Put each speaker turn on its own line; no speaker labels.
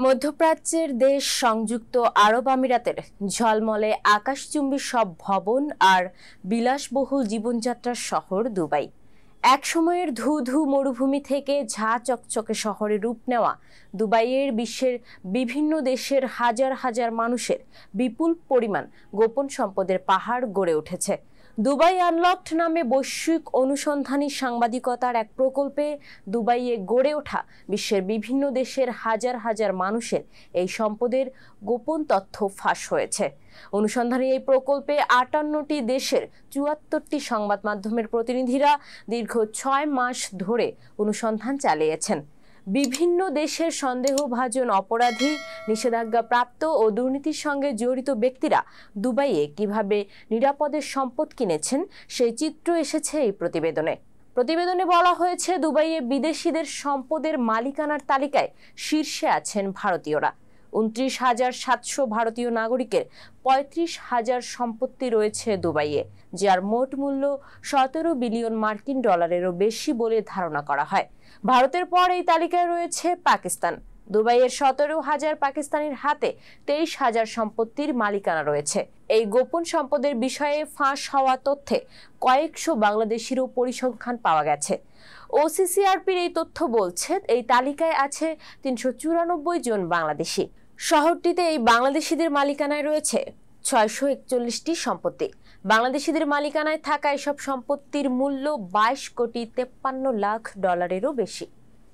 মধ্যপ্রাচ্যের দেশ সংযুক্ত আরব আমিরাতের ঝলমলে আকাশচুম্বী সব ভবন আর বিলাসবহুল জীবনযাত্রার শহর দুবাই। এক সময়ের ধু ধু মরুভূমি থেকে ঝাঁ চকচকে শহরে রূপ নেওয়া দুবাইয়ের বিশ্বের বিভিন্ন দেশের হাজার হাজার মানুষের বিপুল পরিমাণ গোপন সম্পদের পাহাড় গড়ে উঠেছে। দুবাই আনলকড নামে বৈশ্বিক অনুসন্ধানী সাংবাদিকতার এক প্রকল্পে দুবাইয়ে গড়ে ওঠা বিশ্বের বিভিন্ন দেশের হাজার হাজার মানুষের এই সম্পদের গোপন তথ্য ফাঁস হয়েছে। অনুসন্ধানী এই প্রকল্পে ৫৮টি দেশের ৭৪টি সংবাদ মাধ্যমের প্রতিনিধিরা দীর্ঘ ৬ মাস ধরে অনুসন্ধান চালিয়েছেন। বিভিন্ন দেশের সন্দেহভাজন অপরাধী, নিষেধাজ্ঞাপ্রাপ্ত ও দুর্নীতির সঙ্গে জড়িত ব্যক্তিরা দুবাইয়ে কিভাবে নিরাপদে সম্পদ কিনেছেন সেই চিত্র এসেছে এই প্রতিবেদনে বলা হয়েছে, দুবাইয়ে বিদেশিদের সম্পদের মালিকানার তালিকায় শীর্ষে আছেন ভারতীয়রা। ২৯,৭০০ ভারতীয় নাগরিকের ৩৫,০০০ সম্পত্তি রয়েছে দুবাইয়ে, যার মোট মূল্য ১৭ বিলিয়ন মার্কিন ডলারেরও বেশি বলে ধারণা করা হয়। ভারতের পর এই তালিকায় রয়েছে পাকিস্তান। দুবাইয়ের ১৭,০০০ পাকিস্তানির হাতে ২৩,০০০ সম্পত্তির মালিকানা রয়েছে। এই গোপন সম্পদের বিষয়ে ফাঁস হওয়া তথ্যে কয়েকশো বাংলাদেশিরও পরিসংখ্যান পাওয়া গেছে। ওসিসিআরপির এই তথ্য বলছে, এই তালিকায় আছে ৩৯৪ জন বাংলাদেশি। শহরটিতে এই বাংলাদেশিদের মালিকানায় রয়েছে ৬৪১টি সম্পত্তি। বাংলাদেশিদের মালিকানায় থাকা এসব সম্পত্তির মূল্য ২২ কোটি ৫৩ লাখ ডলারেরও বেশি।